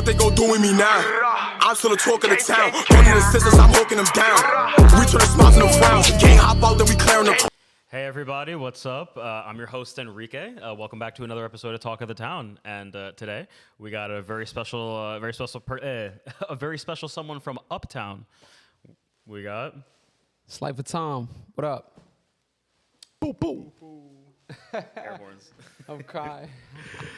they gon' do with me now? I'm still the talk of the town. Running the sisters, I'm hooking them down. We turn the smiles into frowns. Gang hop out, then we clearing the. Hey everybody, what's up? I'm your host Enrique. Welcome back to another episode of Talk of the Town. And today we got a very special, a very special someone from Uptown. We got SpliffHappy. What up? Boo boo. air horns. I'm crying.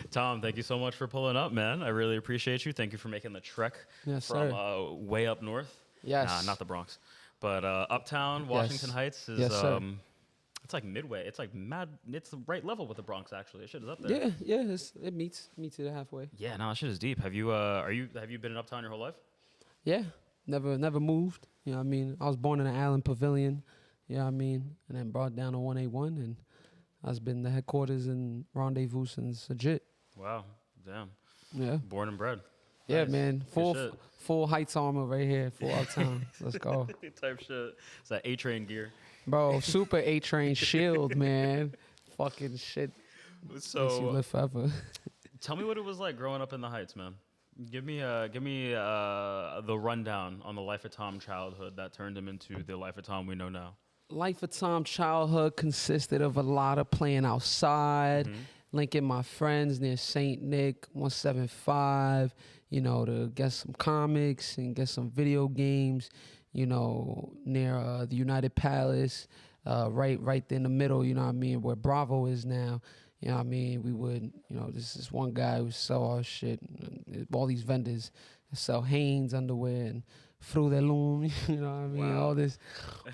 Thom, thank you so much for pulling up, man. I really appreciate you. Thank you for making the trek from way up north. Yes. Nah, not the Bronx, but Uptown, Washington Heights is. Yes, sir. It's like midway. It's like mad. It's the right level with the Bronx, actually. That shit is up there. Yeah. It meets it halfway. Yeah, no, that shit is deep. Have you have you been in Uptown your whole life? Yeah. Never moved. You know what I mean? I was born in the Allen Pavilion. You know what I mean? And then brought down to 181, and I've been the headquarters and rendezvous since legit. Wow. Damn. Yeah. Born and bred. Yeah, Nice. man. Good Full Heights armor right here. Full Uptown. Let's go. shit. Type shit. It's that A-Train gear. Bro, super A-Train shield, man. Fucking shit. Makes you So live forever. tell me what it was like growing up in the Heights, man. Give me the rundown on the life of Thom childhood that turned him into the life of Thom we know now. Life of Thom childhood consisted of a lot of playing outside, linking my friends near St. Nick, 175, to get some comics and get some video games, near the United Palace, right in the middle, you know what I mean, where Bravo is now. You know what I mean? We would, this is one guy who sell our shit, all these vendors that sell Hanes underwear and Fruit de Loom, you know what I mean? Wow.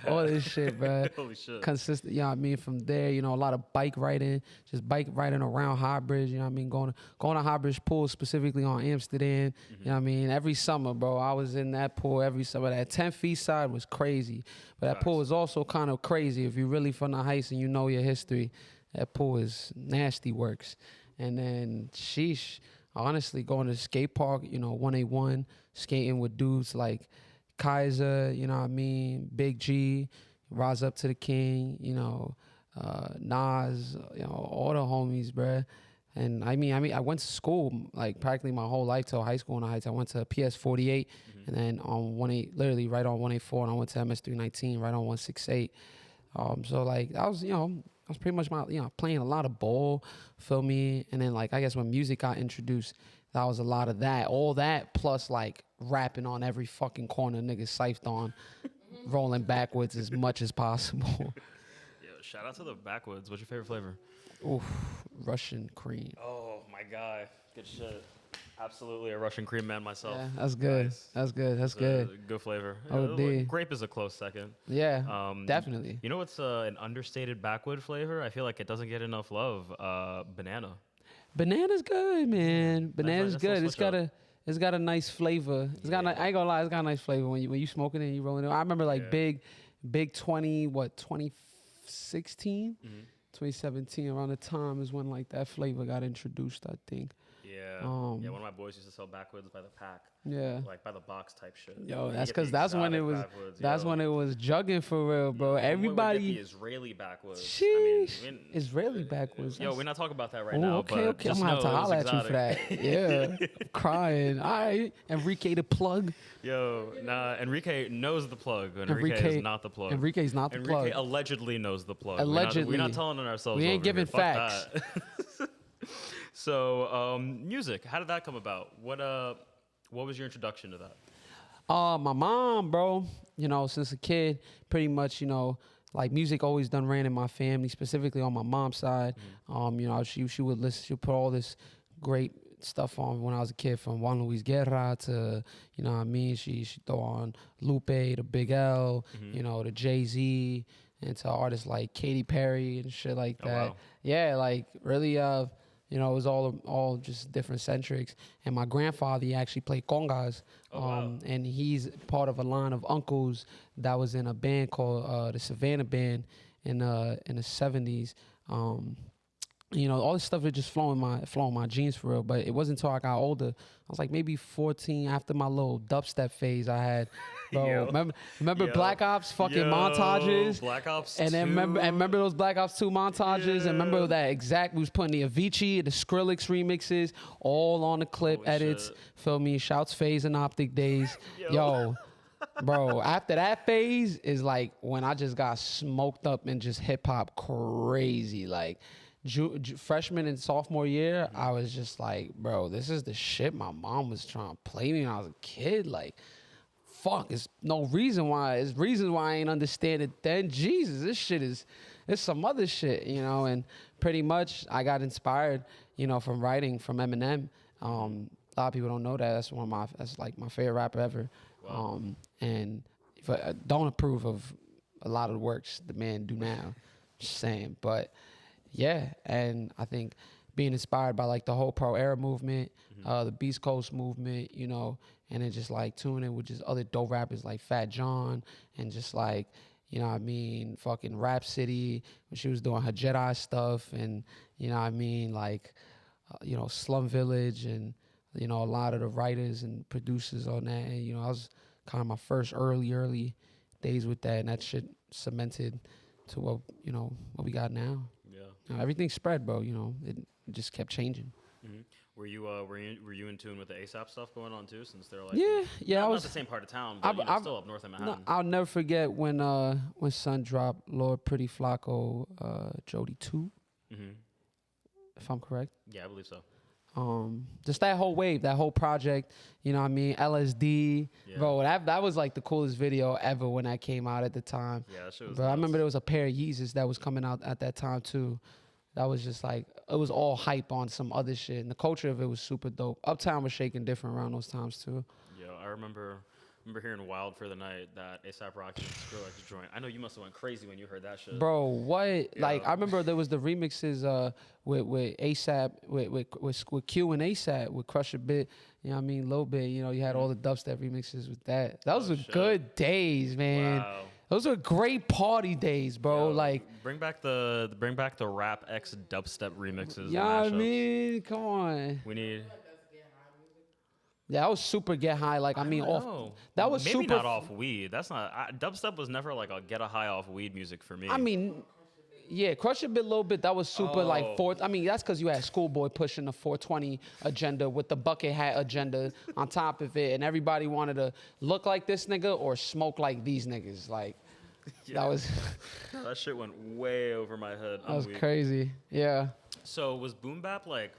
All this shit, bro. Holy shit. Consistent, you know what I mean? From there, a lot of bike riding, just bike riding around High Bridge, you know what I mean? Going to High Bridge pool, specifically on Amsterdam, you know what I mean? Every summer, bro, I was in that pool every summer. That 10 feet side was crazy. But that pool was also kind of crazy if you're really from the Heights and you know your history. That pool is nasty works. And then, sheesh, honestly, going to the skate park, 181, skating with dudes like Kaiser, you know what I mean, Big G, Rise Up to the King, Nas, all the homies, bruh. And I went to school like practically my whole life till high school in the Heights. I went to PS 48, and then on 18, literally right on 184, and I went to MS 319 right on 168. So like I was pretty much playing a lot of ball, feel me? And then like I guess when music got introduced, that was a lot of that. All that plus like rapping on every fucking corner niggas siphed on, rolling backwards as much as possible. Yo, shout out to the Backwoods. What's your favorite flavor? Oof, Russian cream. Oh my guy. Good shit. Absolutely a Russian cream man myself. Yeah, that's good. Nice. That's good. That's good. Good flavor. Grape is a close second. Yeah, definitely. You know what's an understated backwood flavor? I feel like it doesn't get enough love. Banana. Banana's good, man. Banana's nice good. little It's got a nice flavor. It's got I ain't gonna lie, it's got a nice flavor when you smoking it and you rolling it. I remember like big 2016, 2017 around the time is when like that flavor got introduced, I think. Yeah. One of my boys used to sell backwoods by the pack. Yeah. Like by the box type shit. Yo, that's because that's when it was when it was jugging for real, bro. Everybody. The Israeli backwoods. Sheesh. Israeli backwoods. Yo, we're not talking about that right now. Okay. I'm gonna have to holler at you for that. Yeah. I'm crying. All right. Enrique the plug. Yo, nah, Enrique knows the plug. Enrique is not the plug. Enrique's not the plug. Enrique allegedly knows the plug. Allegedly. We're not telling on ourselves. We ain't giving facts. So, music, how did that come about? What was your introduction to that? My mom, bro, since a kid, pretty much, like music always done ran in my family, specifically on my mom's side. She would listen, she would put all this great stuff on when I was a kid, from Juan Luis Guerra to, you know what I mean? She throw on Lupe, the Big L, the Jay-Z, and to artists like Katy Perry and shit like that. Oh, wow. Yeah, like really, it was all just different centrics. And my grandfather, he actually played congas. Wow. And he's part of a line of uncles that was in a band called the Savannah Band in the 70s. you know, all this stuff is just flowing my genes for real. But it wasn't until I got older. I was like maybe 14 after my little dubstep phase I had. Bro, Yo. remember Yo. Black Ops fucking Yo, montages? Black Ops and then 2. remember those Black Ops 2 montages? And remember that exact, we was putting the Avicii, the Skrillex remixes, all on the clip Holy edits. shit. Feel me? Shouts phase and optic days. Yo. Bro, after that phase is like when I just got smoked up and just hip hop crazy. Like freshman and sophomore year, I was just like, bro, this is the shit my mom was trying to play me when I was a kid. Like, fuck, it's no reason why. It's reasons why I ain't understand it then. Jesus, this shit is, it's some other shit, you know. And pretty much I got inspired, you know, from writing from Eminem. A lot of people don't know that. That's like my favorite rapper ever. Wow. And if I don't approve of a lot of the works the man do now, just saying. But yeah, and I think being inspired by like the whole pro era movement, the Beast Coast movement, you know, and then just like tuning in with just other dope rappers like Fat John and just like, you know what I mean, fucking Rhapsody when she was doing her Jedi stuff, and you know what I mean, like, you know, Slum Village, and you know, a lot of the writers and producers on that. And, you know, I was kind of my first early days with that, and that shit cemented to what, you know, what we got now. Yeah. You know, everything spread, bro. You know, it just kept changing. Mm-hmm. Were you in tune with the ASAP stuff going on too? Since they're like Yeah, not I was the same part of town, but you know, still up north in Manhattan. I'll never forget when Sun dropped Lord Pretty Flacco, Jody 2, if I'm correct. Yeah, I believe so. Just that whole wave, that whole project, you know what I mean? LSD, bro, that was like the coolest video ever when that came out at the time. Yeah, that shit was But I nuts. remember there was a pair of Yeezys that was coming out at that time too. That was just like, it was all hype on some other shit. And the culture of it was super dope. Uptown was shaking different around those times too. Yeah, I remember hearing Wild for the Night, that ASAP Rocky and Skrillex joint. I know you must have went crazy when you heard that shit. Bro, what? Like, I remember there was the remixes with ASAP, with Q and ASAP, with Crush a Bit, you know what I mean, Lil Bit, you know, you had all the dubstep remixes with that. Those were good days, man. Wow. Those were great party days, bro. Yo, like, bring back the Rap X dubstep remixes. you know what I and mashups. mean? Come on. We need. Yeah, that was super get high. Like, I mean, off. That was maybe super. not off weed. That's not. Dubstep was never like a get a high off weed music for me. I mean, yeah, Crush a Bit, Little Bit. That was super like fourth. I mean, that's because you had Schoolboy pushing the 420 agenda with the bucket hat agenda on top of it, and everybody wanted to look like this nigga or smoke like these niggas. Like, that was that shit went way over my head. that was crazy. Yeah. So was boom bap like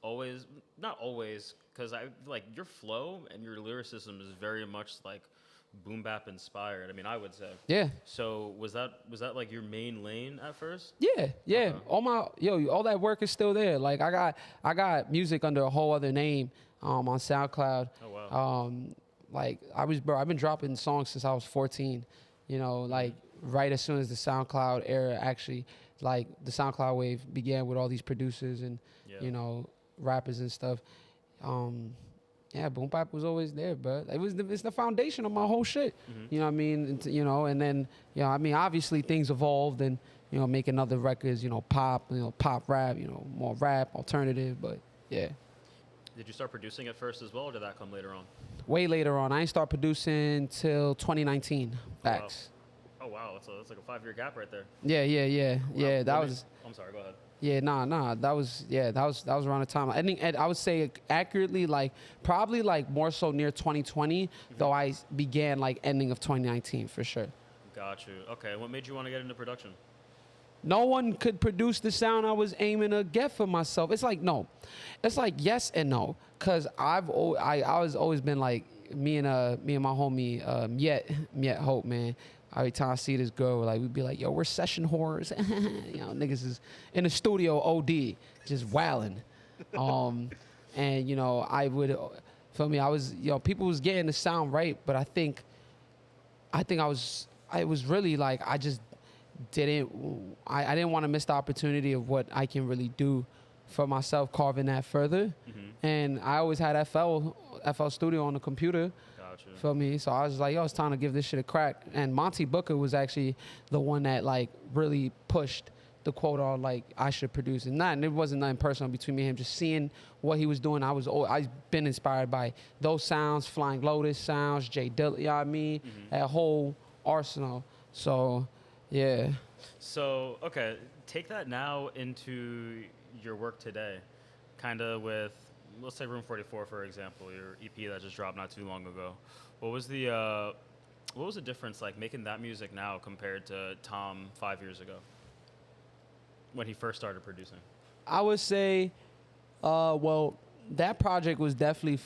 always? Not always, because I like your flow and your lyricism is very much like boom bap inspired. I mean, I would say. Yeah. So was that like your main lane at first? Yeah. All that work is still there. Like, I got music under a whole other name on SoundCloud. Oh wow. Like I've been dropping songs since I was 14. You know, like right as soon as the SoundCloud era actually, like the SoundCloud wave began with all these producers and you know, rappers and stuff. Yeah, boom bap was always there, but it's the foundation of my whole shit. You know what I mean? You know, and then, you know, I mean, obviously things evolved and, you know, making other records, you know, pop rap, you know, more rap, alternative, but yeah. Did you start producing at first as well, or did that come later on? Way later on. I didn't start producing till 2019. Facts. Oh wow, that's like a 5-year gap right there. Yeah. Wow. That was. I'm sorry. Go ahead. Yeah, nah. That was around the time. I would say accurately, like probably like more so near 2020. Though I began like ending of 2019 for sure. Got you. Okay. What made you want to get into production? No one could produce the sound I was aiming to get for myself. It's like no, it's like yes and no. Cause I was always been like me and my homie Miet Hope, man. Every time I see this girl, like we'd be like, yo, we're session whores. You know, niggas is in the studio OD, just wilding. And you know, I was, you know, people was getting the sound right, but I think I was really like, I didn't want to miss the opportunity of what I can really do for myself, carving that further. And I always had FL Studio on the computer. Gotcha. Feel me? So I was like, yo, it's time to give this shit a crack. And Monty Booker was actually the one that like really pushed the quota like I should produce. And it wasn't nothing personal between me and him. Just seeing what he was doing, I've been inspired by those sounds, Flying Lotus sounds, Jay Dilla, you know what I mean? That whole arsenal. So, yeah. So, okay, take that now into your work today, kind of with, let's say Room 44, for example, your EP that just dropped not too long ago. What was the difference like making that music now compared to Thom 5 years ago when he first started producing? I would say, well, that project was definitely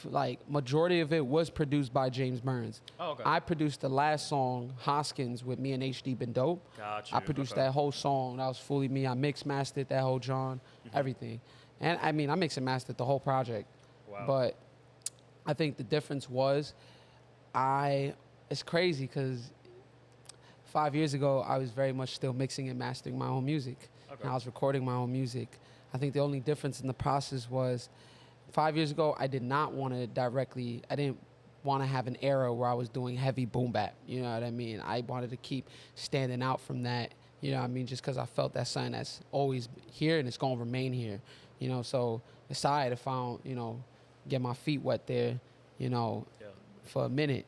majority of it was produced by James Burns. Oh, okay. I produced the last song, Hoskins, with me and HD Been Dope. Got you. I produced that whole song. That was fully me. I mixed, mastered that whole John, everything. And I mean, I mixed and mastered the whole project. Wow. But I think the difference was it's crazy because 5 years ago, I was very much still mixing and mastering my own music. Okay. And I was recording my own music. I think the only difference in the process was 5 years ago, I didn't want to have an era where I was doing heavy boom bap. You know what I mean? I wanted to keep standing out from that. You know what I mean? Just because I felt that's something that's always here and it's going to remain here. You know, so decided if I don't, get my feet wet there, for a minute,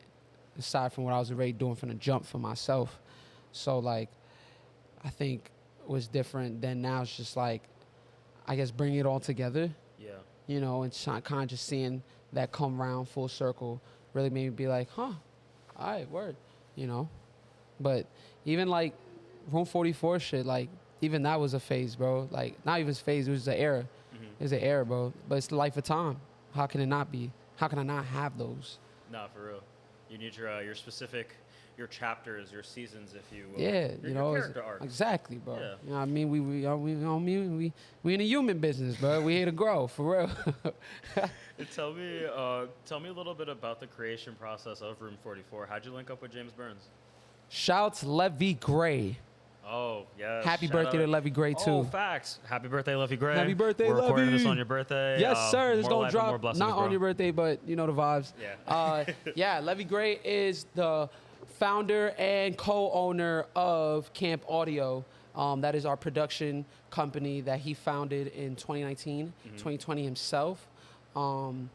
aside from what I was already doing from the jump for myself. So, I think it was different. Then now it's just I guess bringing it all together. Yeah. And kind of just seeing that come round full circle really made me be like, huh, all right, word, But even Room 44 shit, even that was a phase, bro. Not even a phase, it was an era. It was an era, bro. But it's the life of Thom. How can it not be? How can I not have those? Nah, for real. You need your specific, your chapters, your seasons, if you will. Yeah, your character arc. Exactly, bro. Yeah. You know what I mean? We in the human business, bro. We here to grow, for real. Tell me a little bit about the creation process of Room 44. How'd you link up with James Burns? Shouts Levy Gray. Oh, yes. Happy birthday to Levy Gray, too. Oh, facts. Happy birthday, Levy Gray. Happy birthday, We're recording Levy. this on your birthday. Yes, sir. This more going life to and more drop blessings, not bro. on your birthday, but you know the vibes. Yeah. Yeah, Levy Gray is the founder and co-owner of Camp Audio. That is our production company that he founded in 2019, 2020 himself. And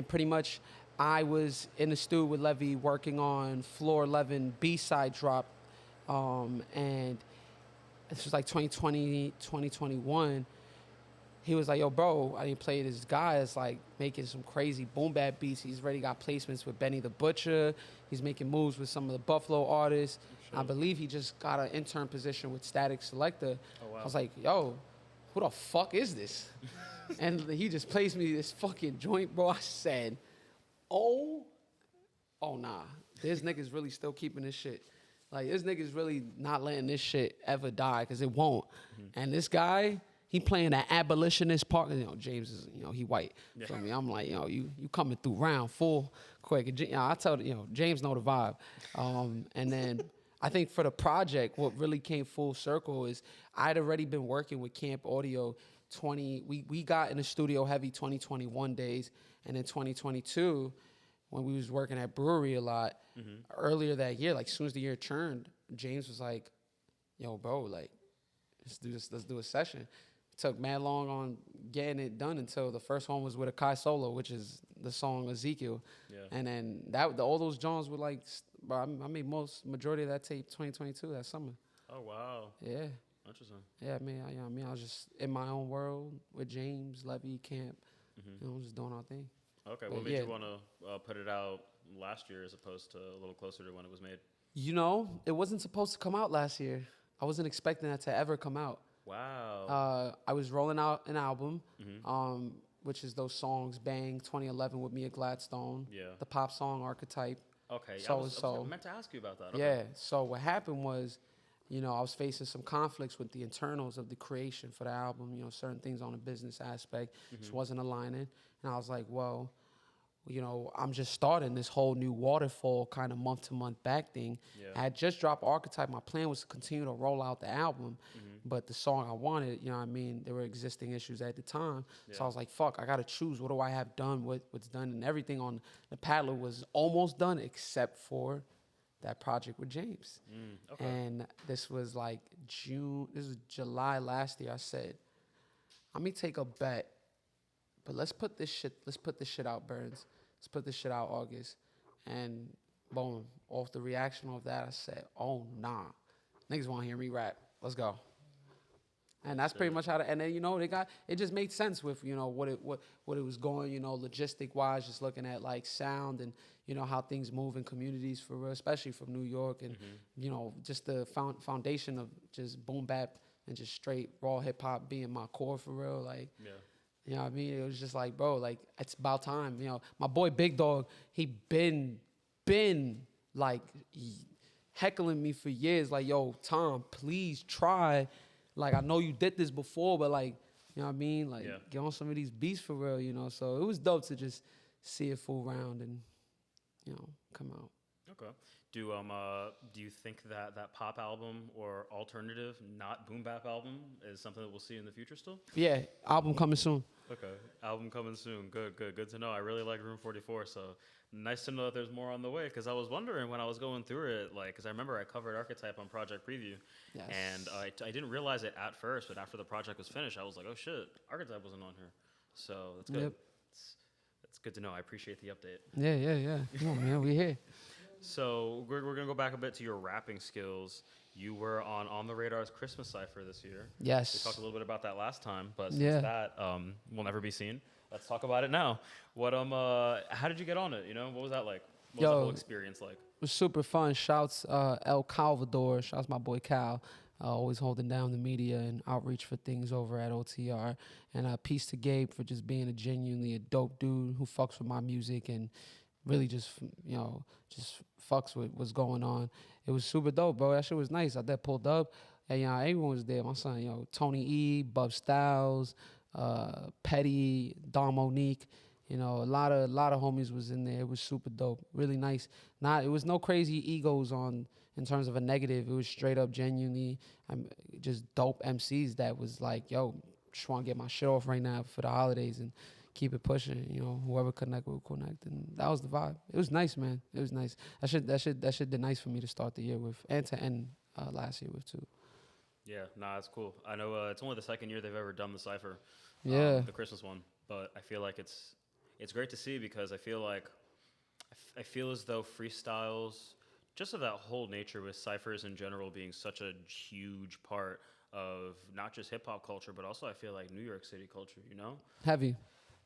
pretty much I was in the studio with Levy working on Floor 11 B-side drop. And this was 2020, 2021. He was like, yo, bro, I didn't play this guy that's making some crazy boom bap beats. He's already got placements with Benny the Butcher. He's making moves with some of the Buffalo artists. Sure. I believe he just got an intern position with Static Selector. Oh, wow. I was like, yo, who the fuck is this? And he just plays me this fucking joint, bro. I said, oh nah. This nigga's really still keeping this shit. This nigga's really not letting this shit ever die, because it won't. And this guy, he playing that abolitionist part. James is, he white. Yeah. Feel me? I'm like, you coming through round full quick. And, I tell James know the vibe. And then I think for the project, what really came full circle is I'd already been working with Camp Audio we got in the studio heavy 2021 days, and in 2022, when we was working at Brewery a lot, earlier that year, as soon as the year turned, James was like, yo, bro, let's do a session. It took mad long on getting it done until the first one was with a Kai solo, which is the song Ezekiel. Yeah. And then all those Johns were bro, I made majority of that tape 2022, that summer. Oh, wow. Yeah. Interesting. Yeah, I was just in my own world with James, Levy, Camp, just doing our thing. Okay, what made you want to put it out last year as opposed to a little closer to when it was made? It wasn't supposed to come out last year. I wasn't expecting that to ever come out. Wow. I was rolling out an album, which is those songs, Bang, 2011 with Mia Gladstone, the pop song Archetype. Okay, I meant to ask you about that. Okay. Yeah, so what happened was, I was facing some conflicts with the internals of the creation for the album. Certain things on the business aspect just wasn't aligning. And I was like, well, I'm just starting this whole new waterfall kind of month-to-month back thing. Yeah. I had just dropped Archetype. My plan was to continue to roll out the album. But the song I wanted, there were existing issues at the time. Yeah. So I was like, fuck, I got to choose. What do I have done? What's done? And everything on the Paddler was almost done except for that project with James. Okay. And this was like June. This was July last year. I said, let me take a bet, but let's put this shit out, Burns. Let's put this shit out August. And boom, off the reaction of that, I said, oh nah, niggas want to hear me rap. Let's go. And that's pretty much how. And then it just made sense with what it was going, logistic wise, just looking at like sound and how things move in communities for real, especially from New York, and just the foundation of just boom bap and just straight raw hip hop being my core for real, like. Yeah. You know what I mean? It was just like, bro, like, it's about time. My boy Big Dog, he been like heckling me for years. Like, yo, Thom, please try. Like, I know you did this before, but like, you know what I mean? Like, get on some of these beats for real, So it was dope to just see it full round and, come out. Okay. Do you think that pop album or alternative, not boom bap album, is something that we'll see in the future still? Yeah, album coming soon. Okay, album coming soon. Good to know. I really like Room 44, so nice to know that there's more on the way. Because I was wondering when I was going through it, like, because I remember I covered Archetype on Project Preview, and I didn't realize it at first, but after the project was finished, I was like, oh shit, Archetype wasn't on here. So that's good. Yep. It's good to know. I appreciate the update. Yeah. Come on, man, we here. So we're going to go back a bit to your rapping skills. You were on the Radar's Christmas Cypher this year. Yes. We talked a little bit about that last time, but since that will never be seen, let's talk about it now. How did you get on it? What was that like? What was the whole experience like? It was super fun. Shouts El Calvador. Shouts my boy Cal. Always holding down the media and outreach for things over at OTR. And peace to Gabe for just being a dope dude who fucks with my music and really just fucks with what's going on. It was super dope, bro. That shit was nice. I did pulled up, and everyone was there. My son, Tony E, Bub Styles, Petty, Dom Monique. A lot of homies was in there. It was super dope. Really nice. It was no crazy egos in terms of a negative. It was straight up genuinely just dope MCs that was like, yo, just want to get my shit off right now for the holidays and keep it pushing. Whoever connect will connect, and that was the vibe. It was nice, man. It was nice. That shit did nice for me to start the year with, and to end last year with too. Yeah, that's cool. I know it's only the second year they've ever done the Cypher, the Christmas one, but I feel like it's great to see because I feel as though freestyles, just of that whole nature with ciphers in general being such a huge part of not just hip hop culture, but also I feel like New York City culture. Heavy.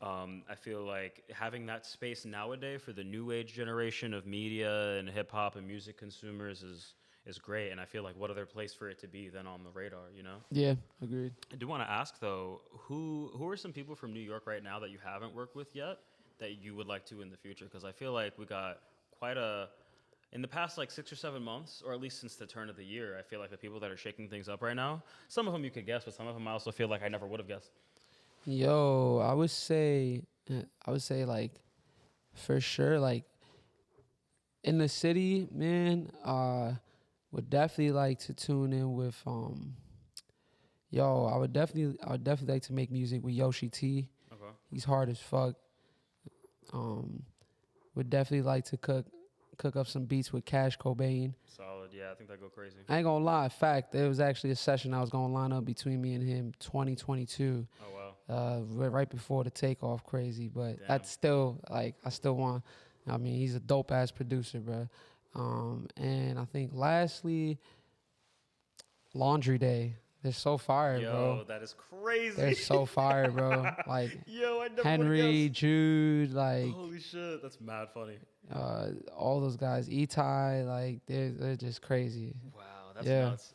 I feel like having that space nowadays for the new age generation of media and hip hop and music consumers is great. And I feel like what other place for it to be than on the radar, Yeah, agreed. I do want to ask though, who are some people from New York right now that you haven't worked with yet that you would like to in the future? Because I feel like we got in the past like 6 or 7 months, or at least since the turn of the year, I feel like the people that are shaking things up right now, some of them you could guess, but some of them I also feel like I never would have guessed. Yo, I would say like for sure, like in the city, man, would definitely like to tune in with I would definitely like to make music with Yoshi T. Okay. He's hard as fuck. Would definitely like to cook up some beats with Cash Cobain. Solid, yeah, I think that'd go crazy. I ain't gonna lie, in fact, there was actually a session I was gonna line up between me and him 2022. Oh wow. Right before the takeoff, crazy, but Damn. that's still like I still want. I mean, he's a dope ass producer, bro. And I think lastly, Laundry Day. They're so fire, bro. Yo, that is crazy. They're so fire, bro. Like yo, I never Henry, Jude, like holy shit, that's mad funny. all those guys, E-Ty, like they're just crazy. Wow, that's nuts.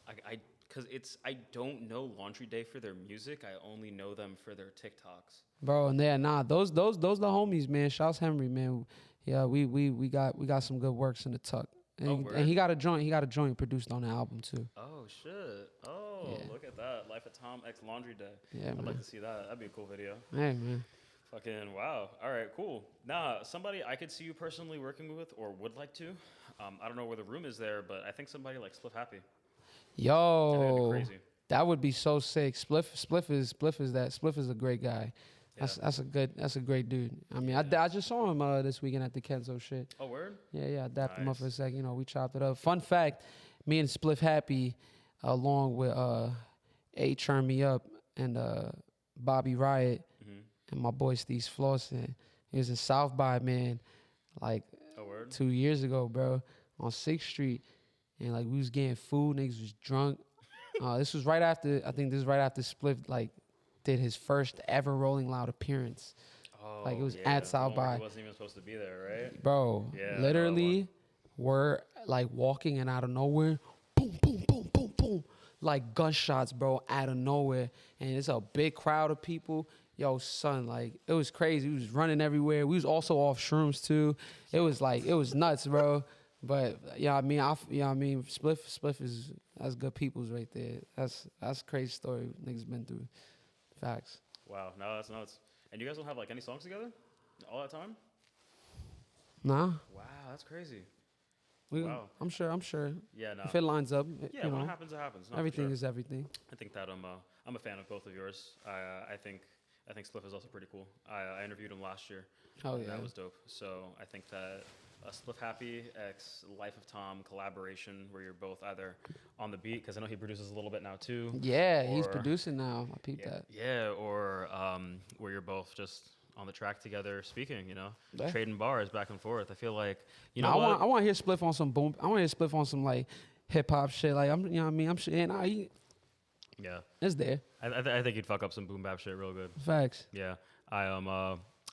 I don't know Laundry Day for their music. I only know them for their TikToks. Bro, and those the homies, man. Shouts Henry, man. Yeah, we got some good works in the tuck. And he got a joint produced on the album too. Oh shit. Oh, yeah. Look at that. Life of Thom X Laundry Day. Yeah, I'd like to see that. That'd be a cool video. Hey, man. Fucking wow. All right, cool. Nah, somebody I could see you personally working with or would like to. I don't know where the room is there, but I think somebody like SpliffHappy. Yo, crazy. that would be so sick. Spliff is a great guy. That's a great dude. I mean, I just saw him this weekend at the Kenzo shit. Oh, word? Yeah, I dapped him up for a Nice. second. You know, we chopped it up. Fun fact, me and SpliffHappy, along with A Churn Me Up and Bobby Riot and my boy Steve Flossin, he was in South by, man, like Oh, word? 2 years ago, bro, on 6th Street. And like we was getting food, niggas was drunk. This was right after, I think this is right after Spliff like did his first ever Rolling Loud appearance. Oh, Like it was yeah, at the South one where by. He wasn't even supposed to be there, right? Bro, Yeah, I know that literally, we're like walking and out of nowhere, boom, boom, boom, boom, boom, like gunshots, bro, out of nowhere. And it's a big crowd of people. Yo, son, like, it was crazy. We was running everywhere. We was also off shrooms, too. It was like, it was nuts, bro. But, yeah, I mean, Spliff is, that's good peoples right there. That's a crazy story niggas been through. Facts. Wow, no, that's nuts. And you guys don't have like any songs together all that time? Nah, Wow, that's crazy. I'm sure. Yeah, no. If it lines up, Yeah, you when know, it happens, it happens. No, for everything sure. is everything. I think that I'm a fan of both of yours. I think Spliff is also pretty cool. I interviewed him last year. Oh, and yeah. That was dope. So I think that a SpliffHappy x Life of Thom collaboration where you're both either on the beat, because I know he produces a little bit now too. Yeah, he's or- producing now. I peeped that. Yeah, or where you're both just on the track together speaking, Yeah. trading bars back and forth. I feel like, Nah, I want to hear Spliff on some boom. I want to hear Spliff on some like hip hop shit. Like you know what I mean? I'm sure, and yeah, it's there. I think he'd fuck up some boom bap shit real good. Facts. Yeah,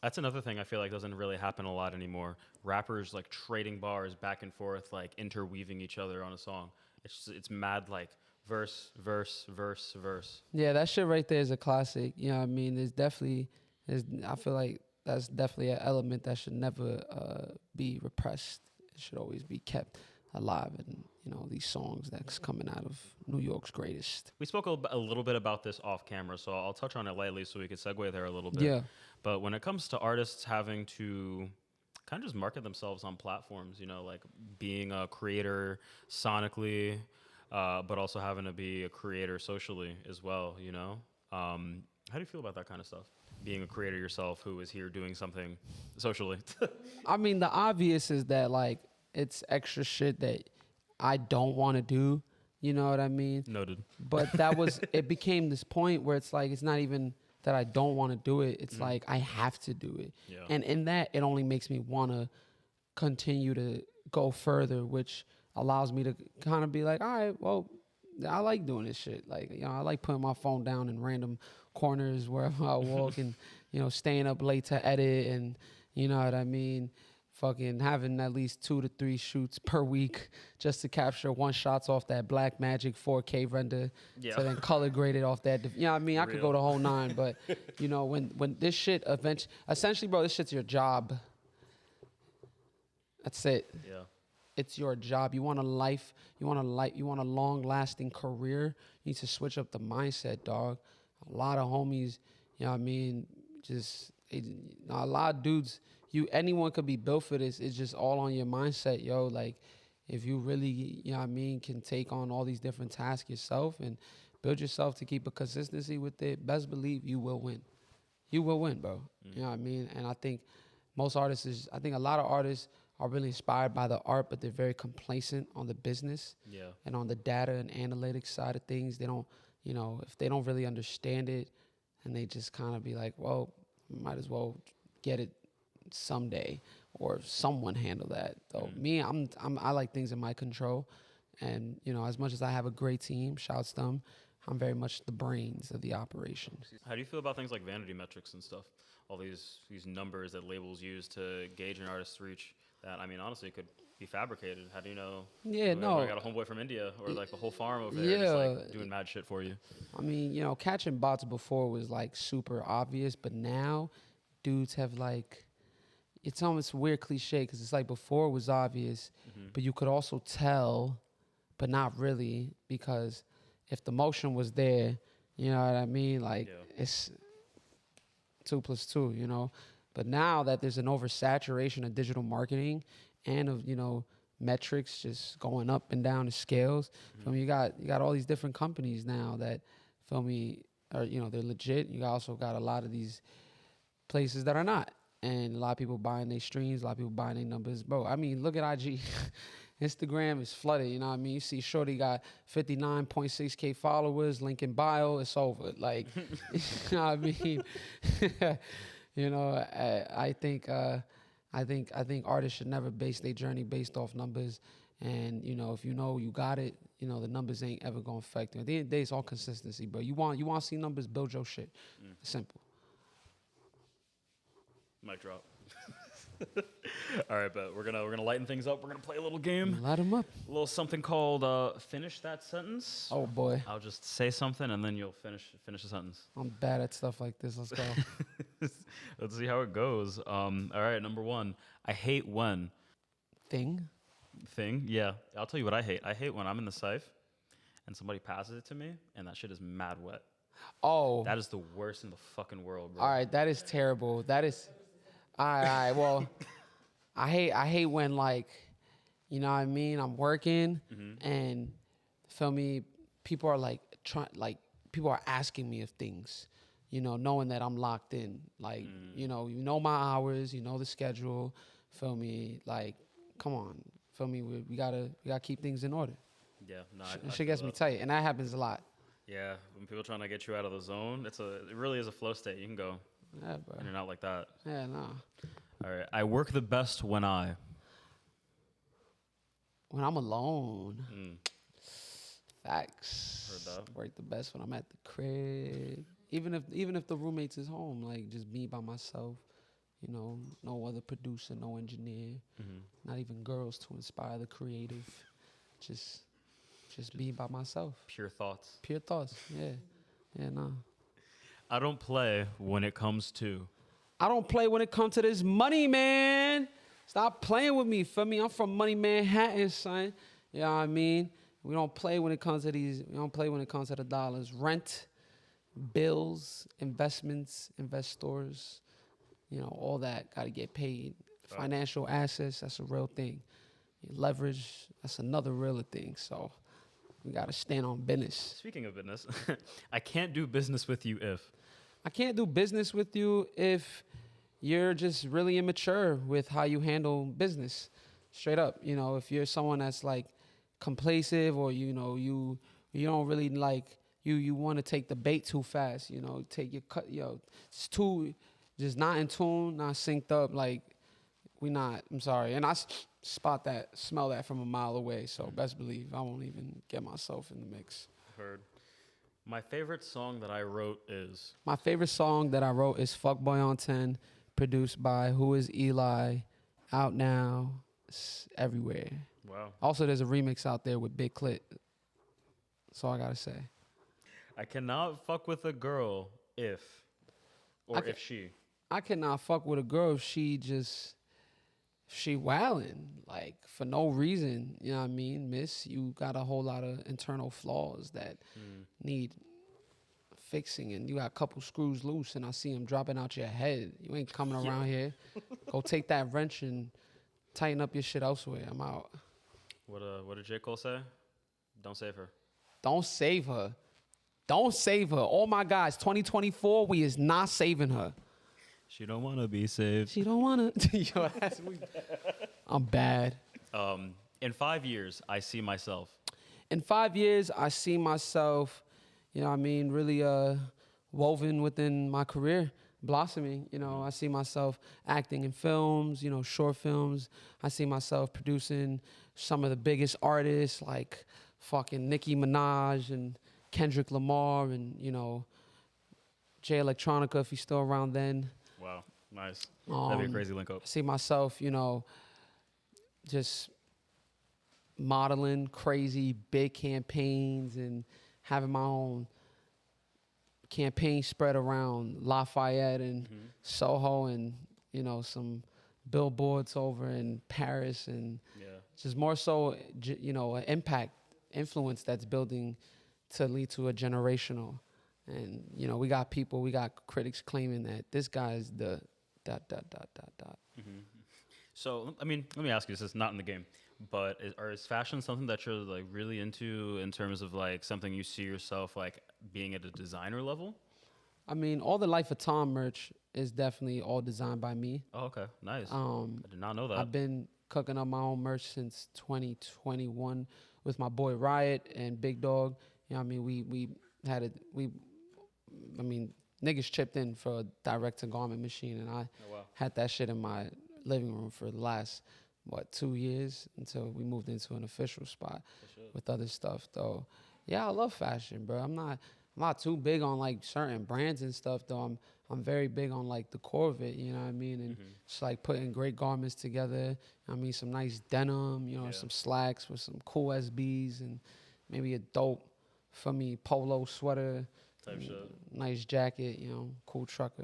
that's another thing I feel like doesn't really happen a lot anymore. Rappers like trading bars back and forth, like interweaving each other on a song. It's mad like verse, verse, verse, verse. Yeah, that shit right there is a classic. You know what I mean? I feel like that's definitely an element that should never be repressed. It should always be kept alive. And these songs that's coming out of New York's greatest. We spoke a little bit about this off camera, so I'll touch on it lightly so we could segue there a little bit. Yeah. But when it comes to artists having to kind of just market themselves on platforms, like being a creator sonically, but also having to be a creator socially as well, how do you feel about that kind of stuff? Being a creator yourself who is here doing something socially. I mean, the obvious is that like it's extra shit that I don't want to do. You know what I mean? Noted. But it became this point where it's like, it's not even that I don't want to do it. It's like, I have to do it. Yeah. And in that, it only makes me want to continue to go further, which allows me to kind of be like, all right, well, I like doing this shit. Like, I like putting my phone down in random corners wherever I walk and, staying up late to edit and, you know what I mean? Fucking having at least 2 to 3 shoots per week just to capture one shots off that Black Magic 4K render to then color grade it off that. You know what I mean? I could go the whole 9, but when this shit essentially, bro, this shit's your job. That's it. Yeah. It's your job. You want a life, you want a long-lasting career, you need to switch up the mindset, dog. A lot of homies, you know what I mean, a lot of dudes, anyone could be built for this. It's just all on your mindset, yo. Like, if you really, you know what I mean, can take on all these different tasks yourself and build yourself to keep a consistency with it, best believe you will win. You will win, bro. You know what I mean? And I think a lot of artists are really inspired by the art, but they're very complacent on the business and on the data and analytics side of things. They don't, if they don't really understand it, and they just kind of be like, well, might as well get it someday, or someone handle that. So me, I like things in my control, and as much as I have a great team, shouts them, I'm very much the brains of the operation. How do you feel about things like vanity metrics and stuff? All these numbers that labels use to gauge an artist's reach that, I mean, honestly, could be fabricated. How do you know? Yeah, no. I got a homeboy from India or like the whole farm over there just like doing mad shit for you. I mean, catching bots before was like super obvious, but now dudes have like, it's almost a weird cliche because it's like before it was obvious, but you could also tell, but not really, because if the motion was there, you know what I mean? Like it's 2 + 2, But now that there's an oversaturation of digital marketing and of, metrics just going up and down the scales, you got all these different companies now that, are, they're legit. You also got a lot of these places that are not. And a lot of people buying their streams, a lot of people buying their numbers. Bro, I mean, look at IG. Instagram is flooded, you know what I mean? You see Shorty got 59.6K followers, link in bio, it's over. Like, you know what I mean? You know, I think artists should never base their journey based off numbers. And, you know, if you know you got it, you know, the numbers ain't ever gonna affect you. At the end of the day, it's all consistency, bro. You want to see numbers, build your shit. Simple. Mic drop. All right, but we're gonna lighten things up. We're gonna play a little game. Light them up. A little something called finish that sentence. Oh boy, I'll just say something and then you'll finish the sentence. I'm bad at stuff like this. Let's go. Let's see how it goes. All right, number 1. I hate when. Thing. Yeah, I'll tell you what I hate. I hate when I'm in the Cypher and somebody passes it to me and that shit is mad wet. Oh. That is the worst in the fucking world, bro. All right, that is terrible. That is. All right. Well, I hate when, like, you know what I mean? I'm working and, feel me, people are like people are asking me of things, you know, knowing that I'm locked in. Like, you know my hours, you know the schedule, feel me? Like, come on, feel me? We gotta keep things in order. Yeah, no, Shit gets me tight, and that happens a lot. Yeah, when people trying to get you out of the zone, it really is a flow state. You can go Yeah, bro. in and out like that. Yeah, nah. All right, I work the best when I'm alone. Facts. Heard that. Work the best when I'm at the crib. Even if the roommates is home, like just me by myself. You know, no other producer, no engineer, not even girls to inspire the creative. Just be by myself. Pure thoughts. Pure thoughts. Yeah. Yeah, nah. I don't play when it comes to. I don't play when it comes to this money, man. Stop playing with me, feel me? I'm from Money Manhattan, son. You know what I mean? We don't play when it comes to these. We don't play when it comes to the dollars. Rent, bills, investments, investors, you know, all that got to get paid. Financial assets, that's a real thing. Leverage, that's another real thing. So we got to stand on business. Speaking of business, I can't do business with you if. I can't do business with you if you're just really immature with how you handle business. Straight up, you know, if you're someone that's like complacent or, you know, you don't really like, you want to take the bait too fast, you know, take your cut, it's too, just not in tune, not synced up, like, I'm sorry. And I smell that from a mile away, so best believe I won't even get myself in the mix. Heard. My favorite song that I wrote is. My favorite song that I wrote is Fuckboy on 10, produced by Who Is Eli, out now, it's everywhere. Wow. Also, there's a remix out there with Big Clit. That's all I gotta say. I cannot fuck with a girl if she. I cannot fuck with a girl if she wildin', like, for no reason. You know what I mean, miss? You got a whole lot of internal flaws that need fixing, and you got a couple screws loose, and I see them dropping out your head. You ain't coming around here. Go take that wrench and tighten up your shit elsewhere. I'm out. What did J. Cole say? Don't save her. Don't save her. Don't save her. Oh my guys, 2024, we is not saving her. She don't want to be saved. She don't want to. Yo, I'm bad. In 5 years, I see myself. In 5 years, I see myself, you know what I mean, really woven within my career, blossoming. You know, I see myself acting in films, you know, short films. I see myself producing some of the biggest artists like fucking Nicki Minaj and Kendrick Lamar and, you know, Jay Electronica if he's still around then. Wow, nice. That'd be a crazy link up. I see myself, you know, just modeling crazy big campaigns and having my own campaign spread around Lafayette and Soho and, you know, some billboards over in Paris and just more so, you know, an impact, influence that's building to lead to a generational. And, you know, we got critics claiming that this guy's the ... So, I mean, let me ask you, this is not in the game, but is fashion something that you're like really into in terms of like something you see yourself like being at a designer level? I mean, all the Life of Thom merch is definitely all designed by me. Oh, okay, nice. I did not know that. I've been cooking up my own merch since 2021 with my boy Riot and Big Dog. You know what I mean? We had it. I mean, niggas chipped in for a direct-to-garment machine, and I had that shit in my living room for the last, 2 years until we moved into an official spot with other stuff, though. Yeah, I love fashion, bro. I'm not too big on, like, certain brands and stuff, though. I'm very big on, like, the core of it, you know what I mean? And just, like, putting great garments together. I mean, some nice denim, you know, some slacks with some cool SBs and maybe a dope, for me, polo sweater. Type shit. Nice jacket, you know, cool trucker.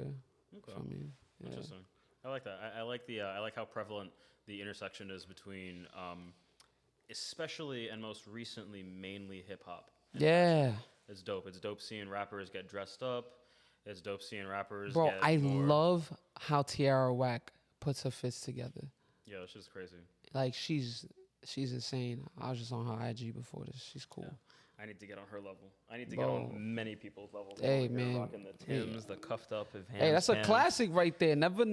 Okay. For me. Yeah. Interesting. I like that. I like I like how prevalent the intersection is between, especially and most recently, mainly hip hop. Yeah. It's dope. It's dope seeing rappers get dressed up. It's dope seeing rappers. Bro, get I more... love how Tiara Whack puts her fists together. Yeah, that's just crazy. Like she's insane. I was just on her IG before this. She's cool. Yeah. I need to get on her level. I need to get on many people's levels. Hey, man. Rocking the Tims, the cuffed up of hands. Hey, that's a classic right there. Never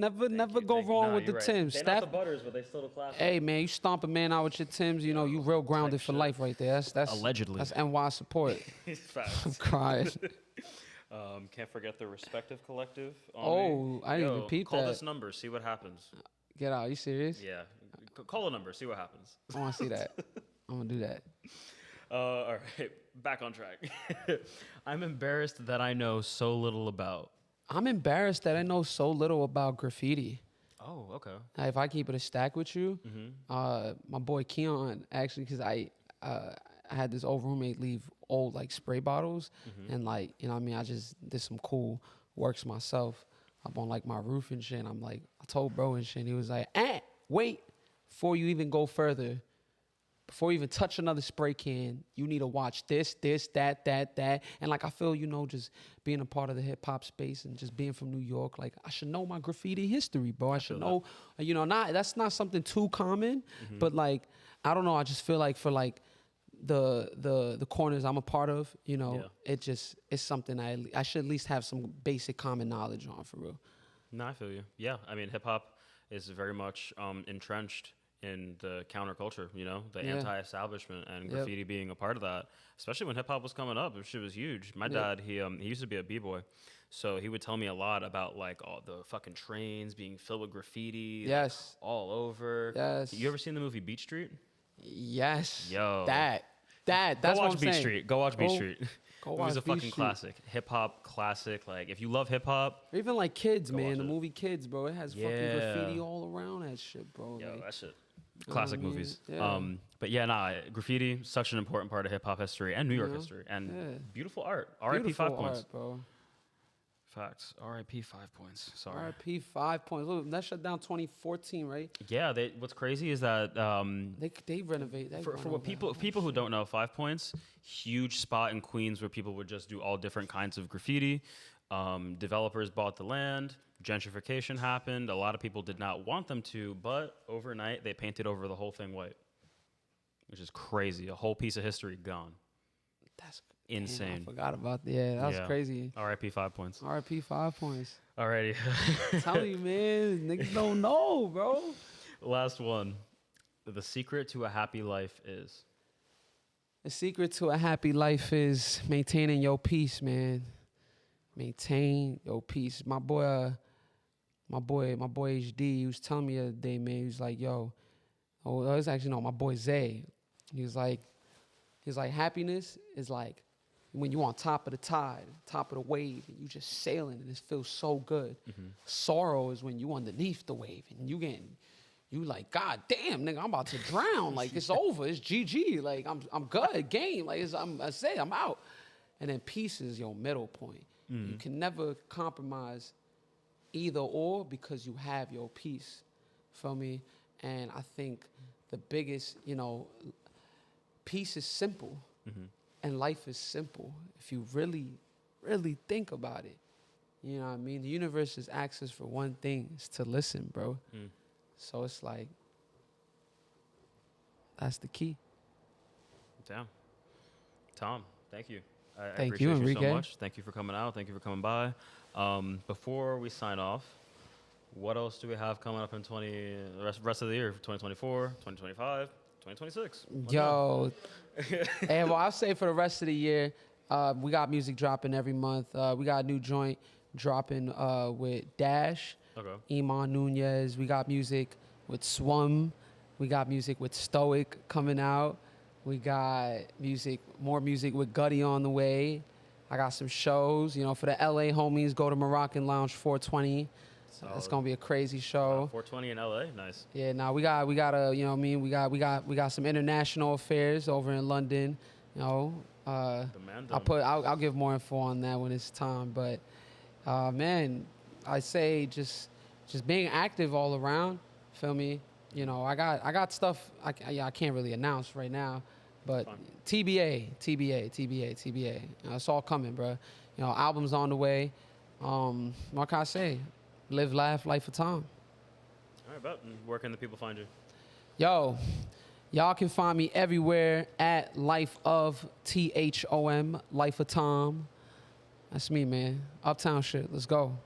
go wrong with the right. Tims. They're not the butters, but they still the classic. Hey, man, you stomp a man out with your Tims, you know, you real grounded for life right there. That's allegedly. That's NY support. Facts. I'm crying. Can't forget the Respective Collective. I didn't even peep call that. this number, see what happens. Get out. You serious? Yeah. Call a number, see what happens. I want to see that. I'm going to do that. All right, back on track. I'm embarrassed that I know so little about. I'm embarrassed that I know so little about graffiti. Oh, okay. If I keep it a stack with you, my boy Keon, actually, because I had this old roommate leave old, like, spray bottles. And, like, you know what I mean? I just did some cool works myself up on, like, my roof and shit. And I'm like, I told bro and shit. And he was like, wait, before you even go further, before you even touch another spray can, you need to watch this, that. And, like, I feel, you know, just being a part of the hip-hop space and just being from New York, like, I should know my graffiti history, bro. I should know, you know, that's not something too common, but, like, I don't know. I just feel like for, like, the corners I'm a part of, you know, it's something I should at least have some basic common knowledge on, for real. No, I feel you. Yeah, I mean, hip-hop is very much entrenched in the counterculture, you know, the anti-establishment, and graffiti being a part of that, especially when hip-hop was coming up. This shit was huge. My dad, he used to be a b-boy, so he would tell me a lot about, like, all the fucking trains being filled with graffiti like, all over. Yes. You ever seen the movie Beat Street? Yes. Yo. That's go watch what I'm Beat saying. Street. Go watch Beat Street. Go It was watch a Beat fucking Street. classic. Hip-hop classic. Like, if you love hip-hop. Or even, like, Kids, man. watch The it. movie Kids, bro. It has fucking graffiti all around that shit, bro. Yo, like, that shit. Classic I mean? movies. Yeah. But yeah, graffiti, such an important part of hip-hop history and New York history. And beautiful art. R.I.P. 5 points. Art, bro. Facts. R.I.P. 5 points. Sorry. RIP 5 points. Look, that shut down 2014, right? Yeah. What's crazy is that They renovate. for what people who don't know, 5 points, huge spot in Queens where people would just do all different kinds of graffiti. Developers bought the land. Gentrification happened. A lot of people did not want them to, but overnight they painted over the whole thing white, which is crazy. A whole piece of history gone. That's insane. Damn, I forgot about that. Yeah, that's crazy. R.I.P. 5 points. RIP 5 points. Alrighty. Tell you, man, niggas don't know, bro. Last one. The secret to a happy life is. The secret to a happy life is maintaining your peace, man. Maintain your peace. My boy HD, he was telling me the other day, man. He was like, "Yo, it's actually no, my boy Zay. He was like, happiness is like when you on top of the tide, top of the wave, and you just sailing, and it feels so good. Sorrow is when you underneath the wave, and you like, God damn, nigga, I'm about to drown. Like, it's over. It's GG. Like, I'm good. Game. Like, I'm out. And then peace is your middle point. You can never compromise either or because you have your peace. Feel me? And I think the biggest, peace is simple. And life is simple. If you really, really think about it. You know what I mean? The universe is asks us for one thing, is to listen, bro. So it's like, that's the key. Damn. Thom, thank you. I Thank appreciate you, you Enrique. so much. Thank you for coming out. Thank you for coming by. Before we sign off, what else do we have coming up in the rest of the year? 2024, 2025, 2026? Yo, and well, I'll say for the rest of the year, we got music dropping every month. We got a new joint dropping with Dash, Okay. Iman Nunez. We got music with Swum. We got music with Stoic coming out. We got more music with Gutty on the way. I got some shows, for the LA homies. Go to Moroccan Lounge 420. It's gonna be a crazy show. 420 in LA, nice. Yeah, now we got we got some international affairs over in London. I'll give more info on that when it's time. But man, I say just being active all around. Feel me? I got stuff I can't really announce right now, but TBA. It's all coming, bro. Albums on the way. What can I say? Live, laugh, life of Thom. All right, bet. And where can the people find you? Yo, y'all can find me everywhere at Life of THOM, Life of Thom. That's me, man. Uptown shit. Let's go.